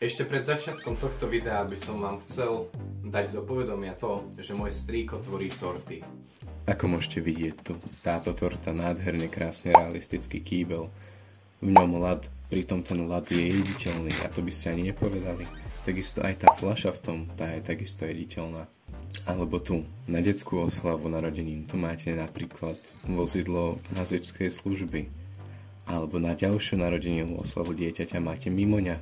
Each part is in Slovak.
Ešte pred začiatkom tohto videa by som vám chcel dať do povedomia to, že môj strýko tvorí torty. Ako môžete vidieť tu, táto torta nádherne, krásne realistický kýbel. V ňom ľad, pritom ten ľad je jediteľný a to by ste ani nepovedali. Takisto aj tá fľaša v tom, tá je takisto jediteľná. Alebo tu, na detskú oslavu narodenín, tu máte napríklad vozidlo hasičskej služby. Alebo na ďalšiu narodeninu oslavu dieťaťa máte mimoňa.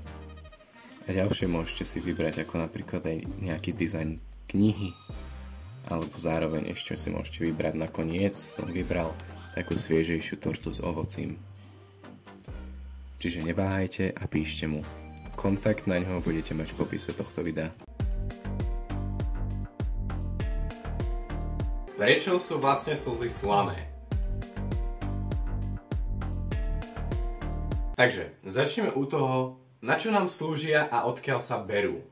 A ďalšie môžete si vybrať ako napríklad aj nejaký dizajn knihy. Alebo zároveň ešte si môžete vybrať nakoniec, som vybral takú sviežejšiu tortu s ovocím. Čiže neváhajte a píšte mu. Kontakt na ňoho budete mať v popise tohto videa. Prečo sú vlastne slzy slané? Takže, začneme u toho, na čo nám slúžia a odkiaľ sa berú.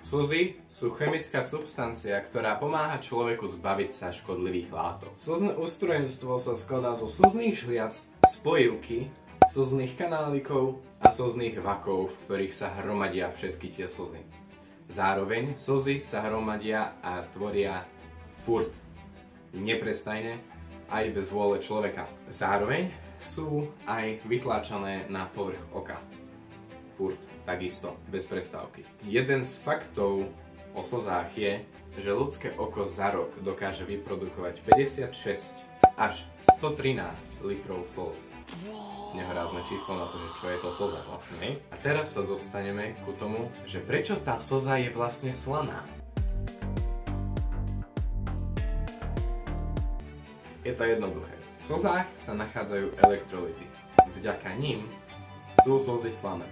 Slzy sú chemická substancia, ktorá pomáha človeku zbaviť sa škodlivých látok. Slzné ústrojenstvo sa skladá zo slzných žliaz, spojivky, slzných kanálikov a slzných vakov, v ktorých sa hromadia všetky tie slzy. Zároveň slzy sa hromadia a tvoria furt, neprestajne, aj bez vôle človeka. Zároveň sú aj vytláčané na povrch oka. Furt, takisto, bez prestávky. Jeden z faktov o slzách je, že ľudské oko za rok dokáže vyprodukovať 56 až 113 litrov slz. Nehorázne číslo na to, že čo je to slza vlastne. A teraz sa dostaneme ku tomu, že prečo tá slza je vlastne slaná. Je to jednoduché. V slzách sa nachádzajú elektrolyty. Vďaka nim sú slzy slané.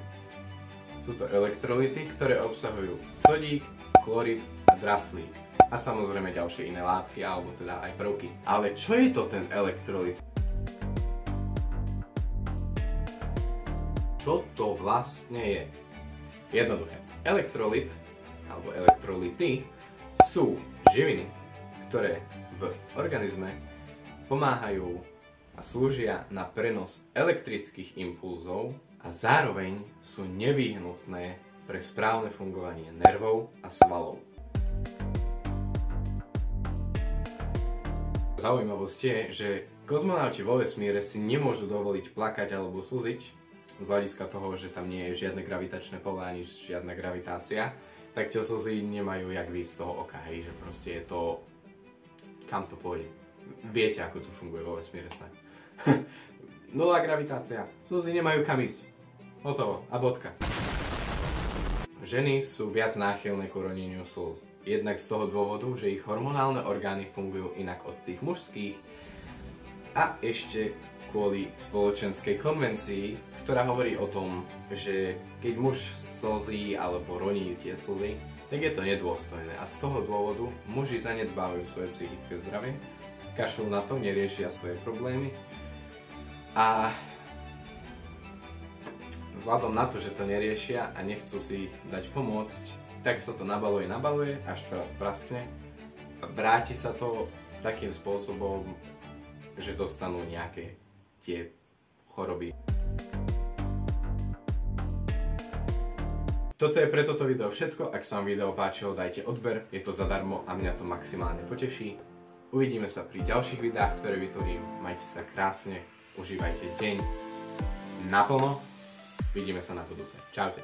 Sú to elektrolyty, ktoré obsahujú sodík, chlorid a draslík. A samozrejme ďalšie iné látky, alebo teda aj prvky. Ale čo je to ten elektrolyt? Čo to vlastne je? Jednoduché. Elektrolyt, alebo elektrolyty, sú živiny, ktoré v organizme pomáhajú a slúžia na prenos elektrických impulzov a zároveň sú nevyhnutné pre správne fungovanie nervov a svalov. Zaujímavosť je, že kozmonauti vo vesmíre si nemôžu dovoliť plakať alebo slziť z hľadiska toho, že tam nie je žiadne gravitačné pole ani žiadna gravitácia, tak tie slzy nemajú jak výjsť z toho oka, hej, že proste je to, kam to pôjde. Viete, ako to funguje vo vesmíre snáď. Nulá gravitácia, slzy nemajú kam ísť. Hotovo a bodka. Ženy sú viac náchylné k uroneniu slz. Jednak z toho dôvodu, že ich hormonálne orgány fungujú inak od tých mužských a ešte kvôli spoločenskej konvencii, ktorá hovorí o tom, že keď muž slzí alebo roní tie slzy, tak je to nedôstojné a z toho dôvodu muži zanedbávajú svoje psychické zdravie, kašľú na to, neriešia svoje problémy a vzhľadom na to, že to neriešia a nechcú si dať pomôcť, tak sa to nabaluje, až teraz praskne a vráti sa to takým spôsobom, že dostanú nejaké tie choroby. Toto je pre toto video všetko, ak sa vám video páčilo, dajte odber, je to zadarmo a mňa to maximálne poteší. Uvidíme sa pri ďalších videách, ktoré vytvorím, majte sa krásne, užívajte deň naplno, vidíme sa na budúce. Čaute.